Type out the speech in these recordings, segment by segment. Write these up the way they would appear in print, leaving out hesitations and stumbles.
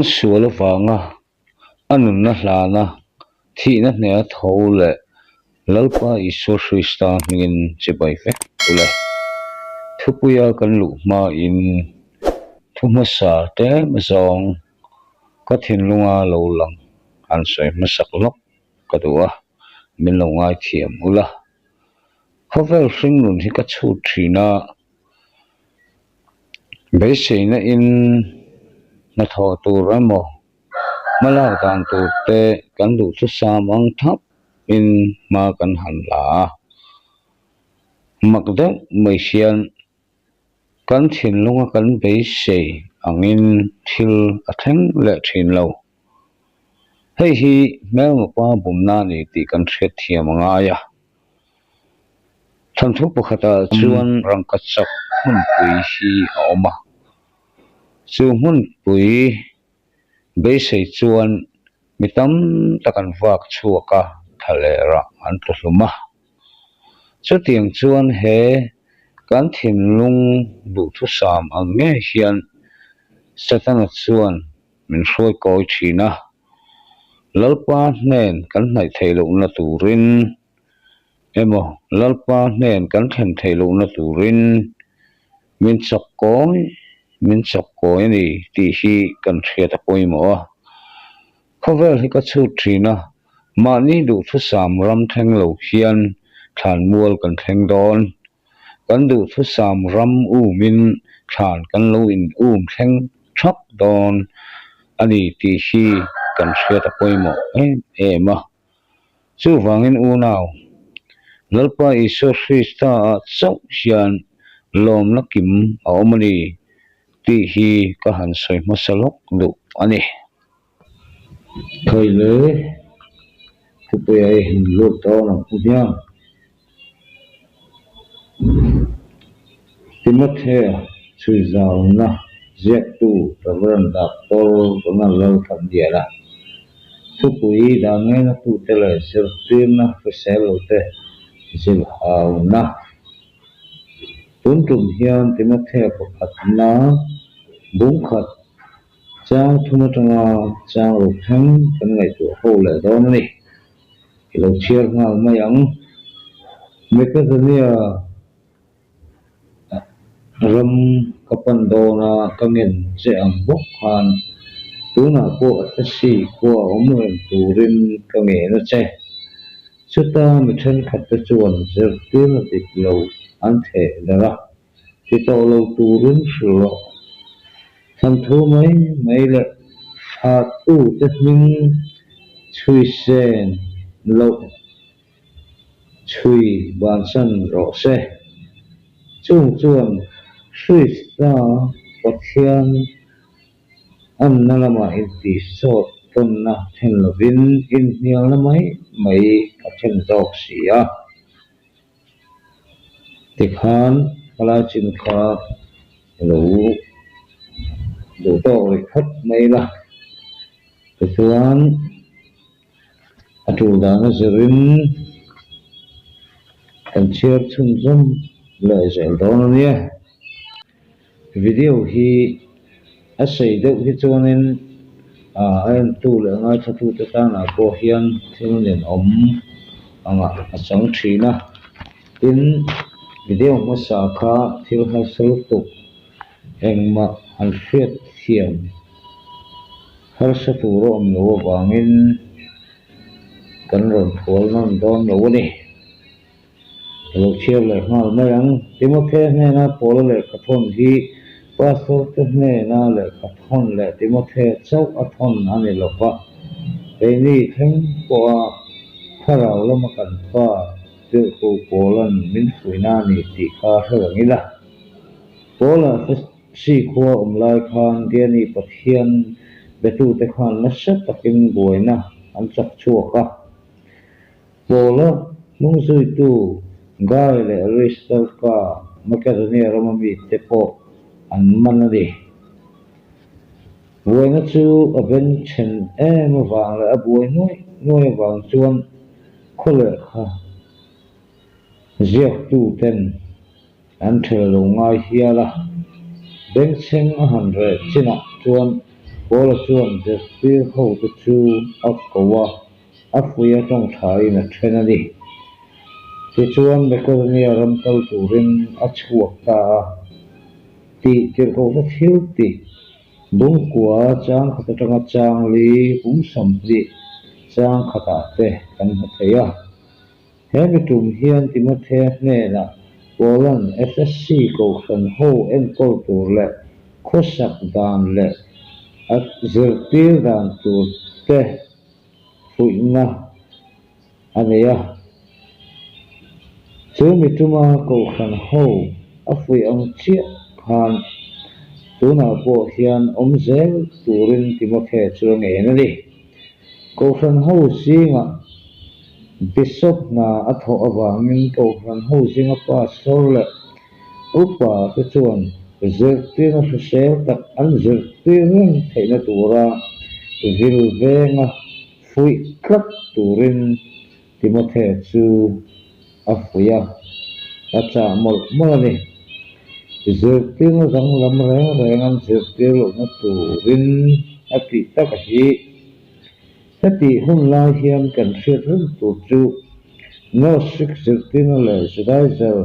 sual wanga anun na hlana thi na hne thole lalpa Isur Hrista ngin chibai fe ule thupuya kan lu ma in thumasa te mazong ka thinlunga lo lang an soi masak lok kadua min lo ngai thiam ula hovel hringnun hi ka chu thina beiseina in na tho turamo mala dan tu te kan du chu samang thap in ma kan han la makda mai hian kan thinlunga kan beisei angin thil atheng le thin lo hei hi mel pa bumna ni ti kan thret thiam anga ya thanthuk pakhata chuan rangkachak hun pui hi oma chu hun pui beisei chuan mitam takan wak chuaka thalera an tluma chutiang chuan he kan thinlung du thu sam ange hian satana chuan min hroi koi thina lalpa hnen kan hnai theilo na turin emo lalpa hnen kan thlen theilo na turin min chakoi ni ti hi kan thriat a poimo khovel hi ka chu thina mani du thu sam ram theng lo hian thlan mual kan theng don kan du thu sam ram min thlan kan lo in theng thap don ani ti hi kan thriat a poimo ema chu wangin naw lalpa Isur Hrista chau hian lom na kim a omani ti hi ka han soi masalok du ani khoile thupuya hin lu to na punya Timothea chuizau na zek tu tabran doctor kona lo tham dia la thupui da nge na tu tele sirtin na feselo te zil hau na tuntum hian Timothea pakhat na bungkhat chang thumatanga chang ro thang kan ngai tu ho le don ni lo chiar ngal mayang mekazania ram kapandona kangin che ang bokhan tuna ko atasi ko omren turin kange na che chuta mithen khatta chuan zertin diklo anthe dara chito lo turin shuro thamthu mai le hat tu tesming chui sen lo chui bansan ro se chung chuan Hrista pathian an nalama in ti sot tonna then lovin in nial na mai pathian dok sia tikhan kala chin kha lo do to ri khat mai la chuan atu da na zerin kan chiar chum zum le zel don nia video hi asai deuh hi chuanin ayan tu le ngai thatu te ta na ko hian thilnen anga achang thina in video ma sa kha thil ha sel tu engma an hriat thiam har sa tu ro om lo wangin kan ron phol non don lo ni lo chiar le ngal mayang Timothea ne na pol le kathon hi pastor te ne na le kathon le Timothea chau athon ani lopa ni theng ko tharau lama kan pa te ko polan min fuina ni ti kha hangila pola si kho lai khan dia ni pathian betu te khan na sat takin boina an chak chuaka pola mung sui tu gai le register ka Macedonia ramami te po an manadi boina chu aben chen em wang le aboi noi wang chuan khole kha ziak tu ten an thelo ngai hiala beng cheng 100 china chuan Paula chuan the feel ho the chu of kowa afuya tong thai na thenani ti chuan mekonia ram kal turin achuak ta ti tirko na thil ti bung kwa chang khata tanga chang li bung sam li chang khata te kan theya hemi tum hian timothe ne na Poland SSC ko khan ho en kol tur le khosak dan le at zirtir dan tur te fuina aneya chumi tuma ko khan ho afui ang chia khan tuna po hian omzel turin timothe chuang enani ko khan ho singa Bishop na atho awangin ko khan ho singa pa sorle upa te chuan zirtir na sel tak an zirtir theina tura vilvenga fui klap turin timothe chu afuya acha mol molani zirtir na dang lam reng an zirtir lo na turin ati takahi ati hun lai hian kan hriat rin tur chu no sik zirtir na le zidai zel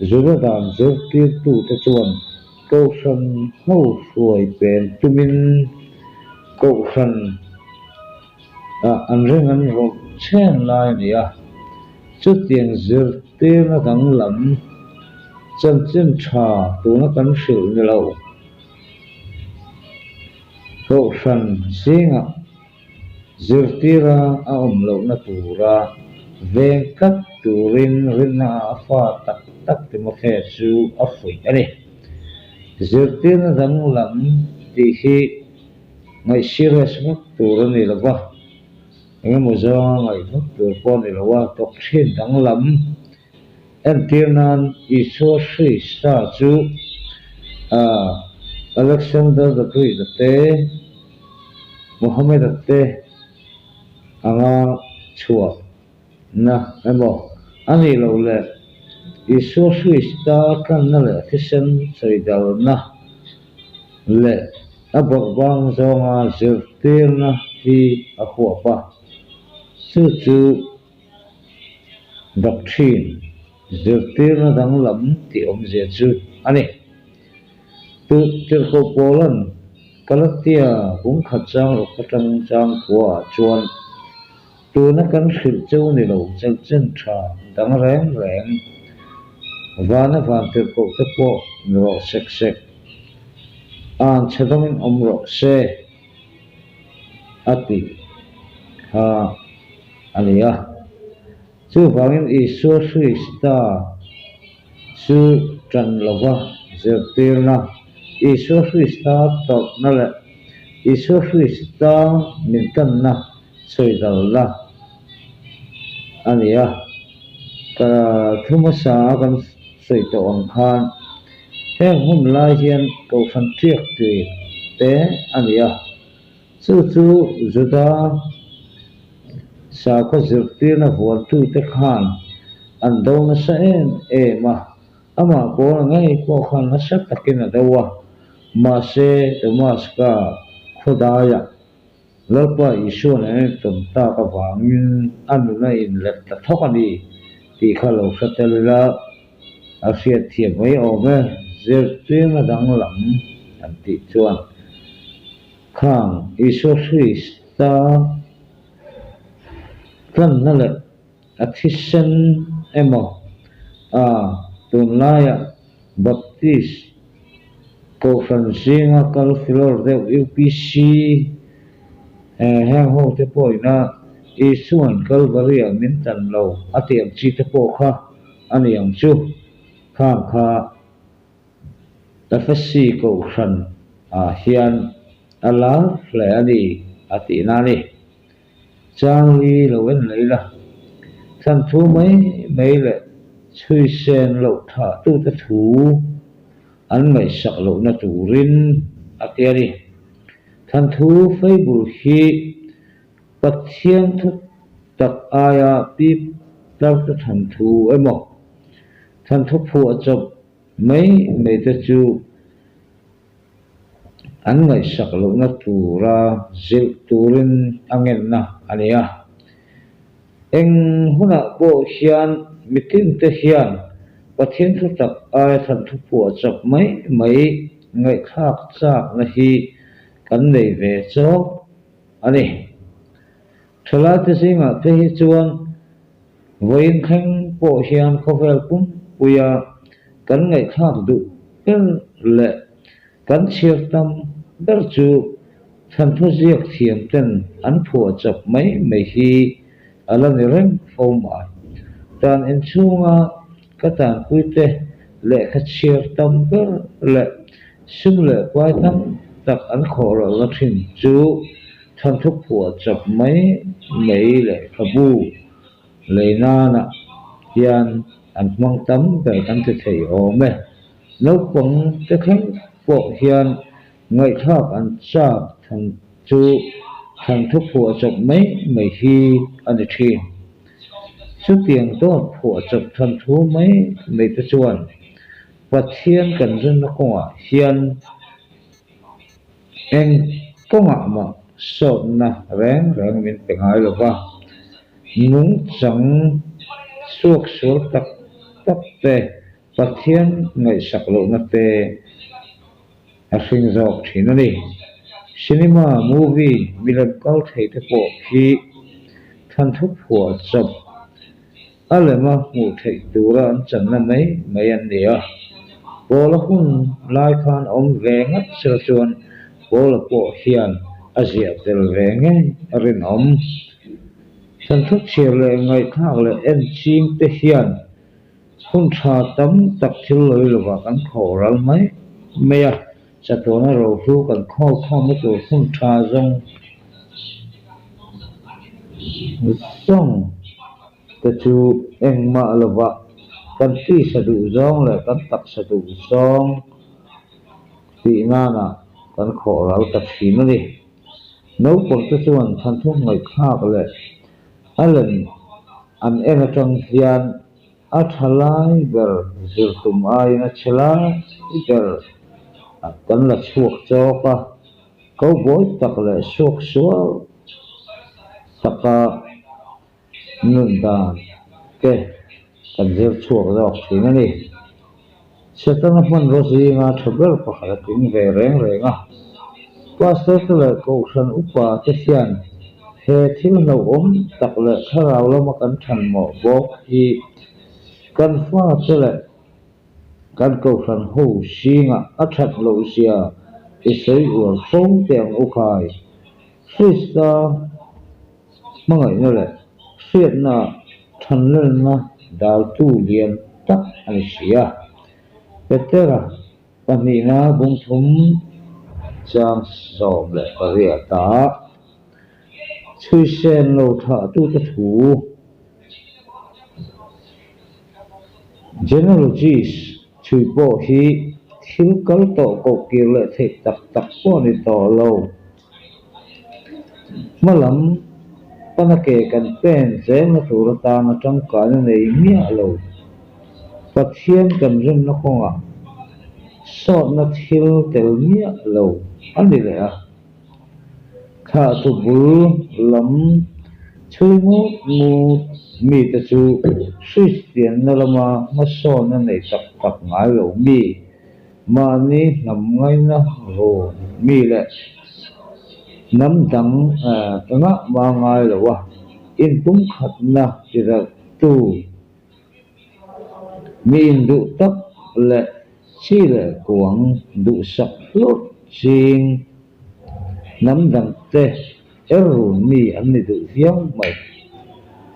zudadan zirtir tu te chuan ko san ho suai pen tumin ko san an ring an ro chen lai nia chu tiang zirtir na dang lam chan chen tha tu na kan hril ni lo ko san singa zirtira a lo na tura veng kat turin rinna afa tak tak timothe chu afui ani zirtir na dang lam ti hi ngai serious mak turani lawa ngai mo zo ngai mak tur pon ni lawa tok thin dang lam en tirnan iso sri sta chu Alexander the Great te Muhammad te anga chua na emo ani lo le iso sri sta kan na le kisen saidal na le abok bang zonga zirtir na hi akwa pa chu doctrine zirtir na dang lam ti om je chu ani tu tirko Poland kalatia cũng khat chang ro katang chang kwa chuan tu na kan khil chu ni lo chen chen tha dang reng reng vana van tirko te po ro sek sek an chadong omro se ati ha alia chu bangin isu Krista chu tran lova zirtirna isu Krista tok na le isu Krista min kan na soidal la ania ka thumasa kan soito ang khan heng hun lai hian ko fan triak ti te ania chu zuda sa ko zirtirna huan tu te khan an do na sa en ma ama ko ngai ko khan na sa takin dawa ma se to mas ka khodaya lalpa isu na tum ta ka wangin anu na in let ta thokani ti khalo khatela a fiat thiam mai ome zirtirna dang lam an ti chuan khang isu Krista kan na le athisen emo tunlaya baptist ko francinga kal filor de UPC hang ho te poina isuan calvary min tan lo atiam chi te po kha ani ang chu khang kha tafasi ko fran hian ala fle ani ati nani changli lo wen leila than thu mấy le chui sen lo tha tu ta thu an mai sak lo na turin atiari than thu Facebook hi pathian thu tak aya pi tar ta than thu emo than thu phu achop mấy te chu an ngai sak lo na tura zil turin angen na ania eng huna bo hian mitin te hian pathian thu tak ai than thu pu chap mai ngai khak chak na hi kan nei ve chok ani thala te singa te hi chuan voin khang po hian khovel pum puya kan ngai khak du per le kan chiar tam ber chu than thu ziak thiam ten an phu chap mai hi ala ni rem om a tan en chunga katan puite le kha chiar tam ber le sum le kwai tam tak an khor la thin chu than thu phu chap mai le khabu leina na hian an mang tam ber kan te thei ome no pang te khang po hian ngai thak an cha than chu than thu phu chap mai hi ani thin chu tiang to phu chap than thu mai te chuan pathian kan ren na ko hian eng konga ma so na reng min pengai lo ba nung chang suak sur tak te pathian ngai sak lo na te a hring zawk thin ani cinema movie milan kal thei te po hi than thu phu chap alema mu thei tura an chan na mai an nia bola hun lai khan om ve ngat sel chuan bola po hian azia tel ve nge rin om than thu chiar le ngai khak le en ching te hian hun tha tam tak thil loi lova kan khoral mai a chatona ro hu kan khol ma tu hun tha zong te chu engma lova kan ti sadu zong le kan tak sadu zong ti nana kan khoral ta thin ani no pang te chuan than thu ngai khak le alan an en atang hian a thalai ber zir tum ai na chela ber kan la chuak choka ko boy tak le suak sual taka nun dan ke kan zir chuak zawk thin ani setana man rosi nga thaber pakhat ting ve renga pastor le ko san upa te hian he thil no om tak le kharau lama kan than mo bok hi kan fa tele kan ko san ho singa a that lo sia isei ur phong teng ukai sista mangai no le siat na than le na dal tu lian tak ani sia petera panina bung thum chang som le paria ta chui sen lo tha tu te thu genealogies chui po hi thil kal to ko ki le thei tak po ni to lo malam panake kan pen je na tur ta na tang ka nei mia lo pathian kan ren na khonga so na thil tel mia lo ani le a kha tu bul lam chui mu mi te chu christian na lama ma so na nei tak ngai lo mi ma ni nam ngai na ro mi le nam dang nga ma ngai lo wa in tum khat na ti ra tu mi du tak le chi le kuang du sak lot ching nam dang te eru mi an ni du hiang mai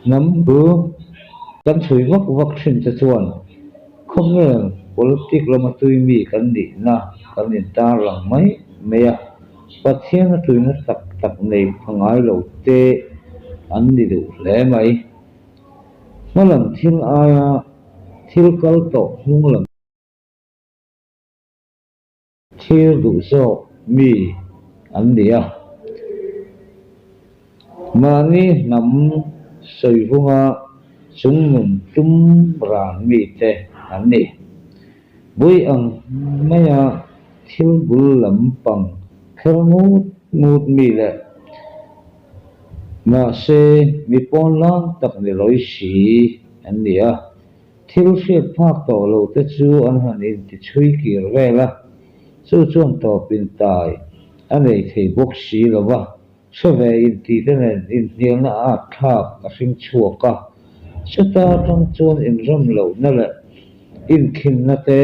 nam bu kan chui vak thin te chuan khomel politic lama tui mi kan ni na kan in tar lang mai a pathian na tui na tak nei phangai lo te an ni du hle mai malam thil aya thil kal to hung lam thil du so mi an ni a mani nam soi hunga chung ngun tum ran mi te an ni bui ang maya thil bul lam pang khel mut mi le ma se mi pon lang tak ni loi si an nia thil hriat phak to lo te chu an han in ti chui kir vela chu chuan to pin tai anei thei bok si lova sove in ti te nen in hnial na a thak a hring chuaka chata tang chuan in ram lo na le in khin na te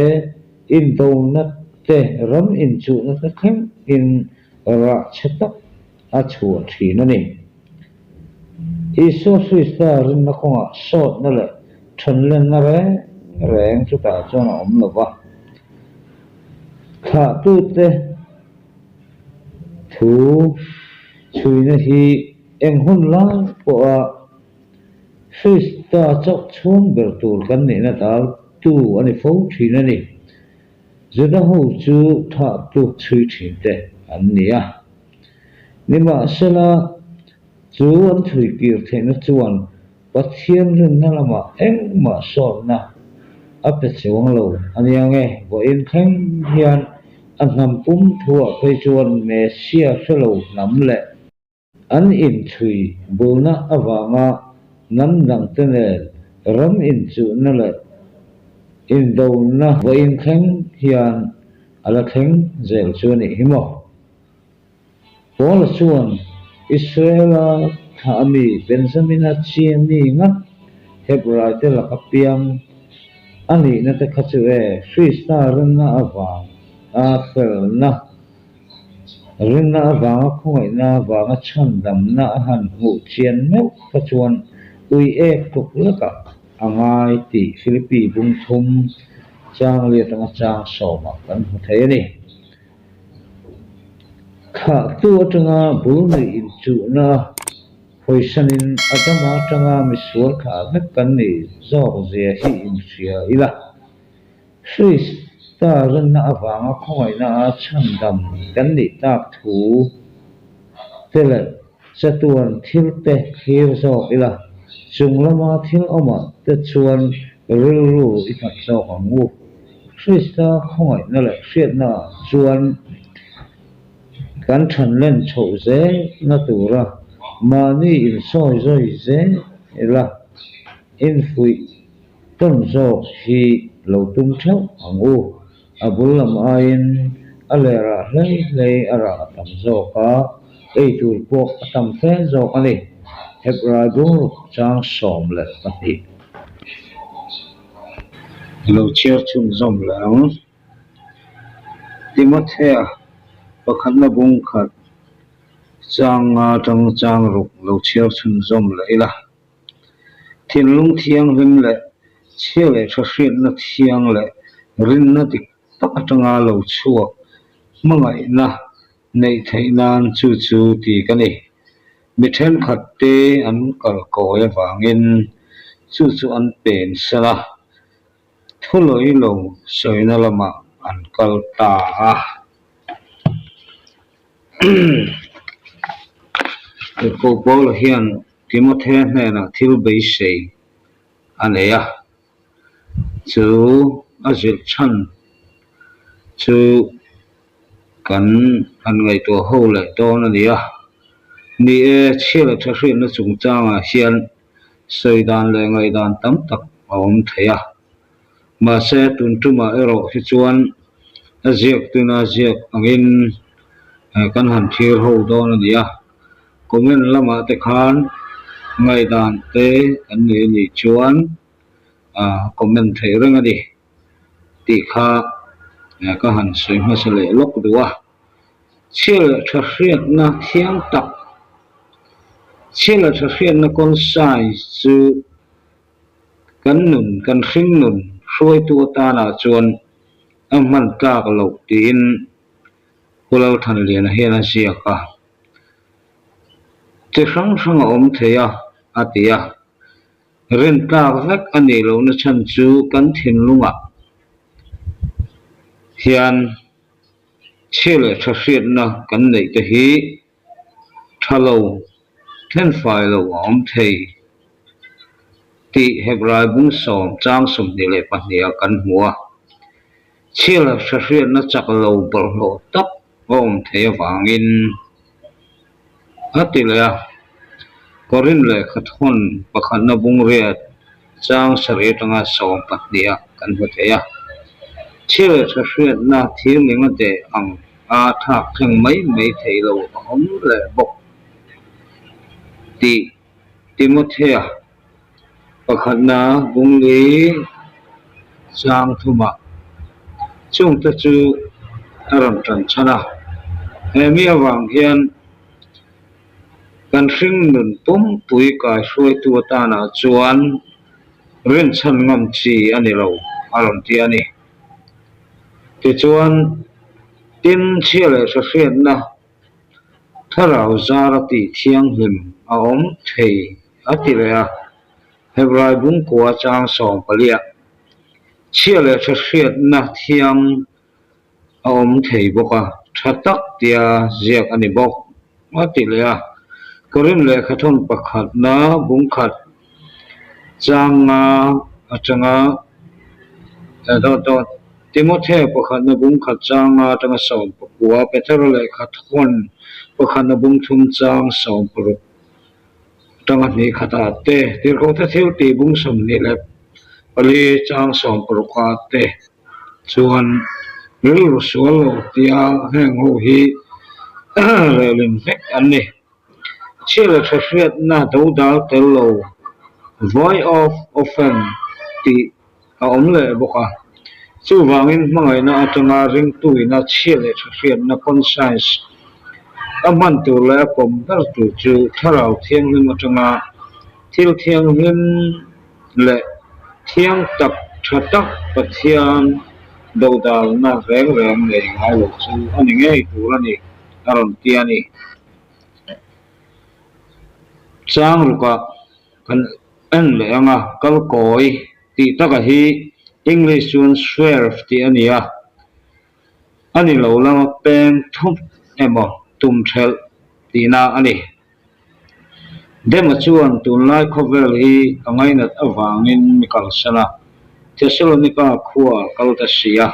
in do na te ram in chu na te khem in ra chatak a chuan thi na ni Isu Krista rin na konga sot na le thon len na re reng chu ta chuan om lo wa kha tu te thu chui na hi eng hun lang po a Krista chok chuan ber tur kan ni na tal tu ani fo thi na ni zeda ho chu tha tu chui thin te an ni a ni ma sela chuan thui kir theina chuan pathian rin na lama eng ma sor na a pe chewang lo ania nge bo in khem hian an ham pum thua pe chuan mesia felo nam le an in thui bulna awanga nam dang te ne ram in chu na le in do na bo in khem hian ala khem zel chuan ni himo bola chuan Israela thami Benjamin chiami nga Hebrai te la kapiam ani na te khachu e Krista rin na awang a khel na rin na awang a khoi na awang a chan dam na han hu chian me khachuan ui e tuk laka angai ti Philippi bung thum chang le tanga chang so ma kan hu thei ni kha tu atanga bul ni in chu na hoisanin adama atanga miswal kha vek kan ni zok zia hi in sia ila Krista rin na awanga khoi na a chan dam kan ni tak thu tele chatuan thil te khir zok ila chunglama thil oma te chuan ril ru i phat zok angu Krista khoi na le hriat na chuan kan than len chho ze na tura mani in soi zoi ze ila in fui ton zok hi lo tum thau angu abulam ain alera hlei ara tam zoka ei tur pok tam the zok ani Hebrai bung chang som le pati lo chiar chum zom lang Timothea pakhat na bung khat chang chang ruk lo chiar chum zom le ila thin lung thiang rim le chial le thahriat na thiang le rin na dik tak atanga lo chuak mangai na nei theinan chu chu ti kani mi then khat te an kal koi awangin chu chu an pen sala thuloi lo soina lama an kal ta a ko bol hian Timothea hna thil bei sei aneya chu azil chan chu kan an ngai to ho le to na nia ni e chhela thahri na chung changa hian soidan le ngai dan tam tak om theya ma se tun tuma ero hi chuan aziak tuna ziak angin kan han thir ho do na nia komen lama te khan ngai dan te an ni chuan comment thei reng ani ti kha ka han soi ma se le lok duwa chil thahriat na thiang tak chil thahriat na kon sai chu kan nun kan hring nun hroi tu ta na chuan man tak lo tin pulau than lian hian a sia ka te sang sang om theya atia ren tak vek ani lo na chan chu kan thin lunga hian chile thahriat na kan nei te hi thalo then fai lo om thei ti Hebrai bung som chang som ni le pahnia kan hua chile thahriat na chak lo bal lo tak thầy vàng in hát tỷ lệ có rin lệ khát hôn và khát na bung riết trang sari tanga sawm pat dia kan hu theya chile sa hriat na thil ninga te ang a thak thang mai thei lo om le bok ti Timothea pakhat na bung li sang thuma chung ta chu aram tan chana mi awang hian kan hring nun pum pui kai hroi tu ta na chuan ren chan ngam chi ani lo aron ti ani ti chuan tin chile sa hriat na tharau zara ti thiang hlim a om thei ati le a hebrai bung kwa chang som palia chile sa hriat na thiang a om thei boka thatak tia ziak ani bok ati le a korin le khathon pakhat na bung khat changa atanga do Timothea pakhat na bung khat changa tanga som pakua petero le khathon pakhat na bung thum chang som pru tanga ni khata te tir ko ta thil ti bung som ni le pali chang som pru ka te chuan ru sual tia heng ho hi lim vek an ni chile thriat na do dal tel lo voice of often ti a om le boka chu wangin mangai na atanga ring tu ina chile thriat na conscience aman tu le pom dal tu chu tharau thiang lim atanga thil thiang lim le thiang tak thatak pathian do dal na reng le ngai lo chu ani ngai tu ani aron ti ani chang ruka kan en le anga kal koi ti taka hi English chun swerve ti ania ani lo lama pen thum emo tum thel ti na ani dema chuan tun lai khovel hi angai nat awangin mikal sana Thessalonica khua kalta sia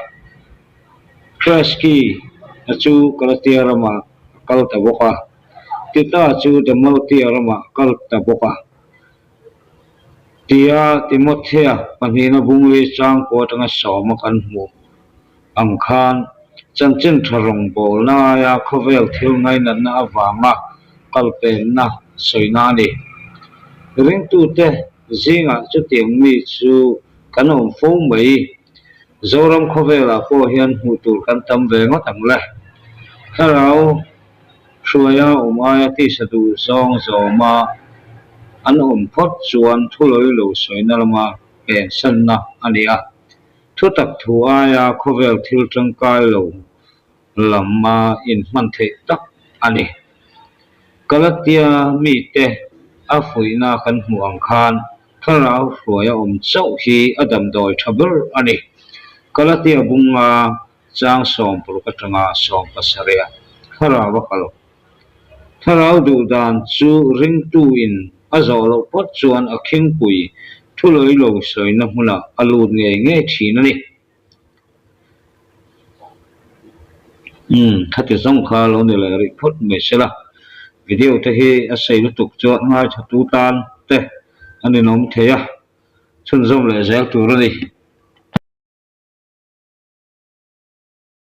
Kreski achu kalatia rama kalta boka kita chu demaltia rama kalta boka tia Timothea panina bungli chang ko tanga sawma kan mu angkhan chanchin tharong bol na ya khovel thil ngai na na awanga kalpen na soina ni ring tu te zinga chu tiang mi chu kanom fo mai zoram khovela ko hian hu tur kan tam ve ngo tam le harau shuaya umaya ti sadu zong zoma an phot chuan thuloi lo soina lama pen san na ania thu tak thu aya khovel thil tangkai lo lama in man the tak ani kalatia mi te afuina kan huang khan tharau hruaya chau hi adam doi thabur ani kalatia bunga chang som purkatanga som pasaria tharawa kalo tharau du dan chu ring tu in azolo pot chuan akhing pui thuloi lo soina huna alu nge thina ni thati song kha lo ni la ri phot me sela video te hi a sei lu tuk chu ngai thatu tan te ani nom theya chun zom le zel tur ni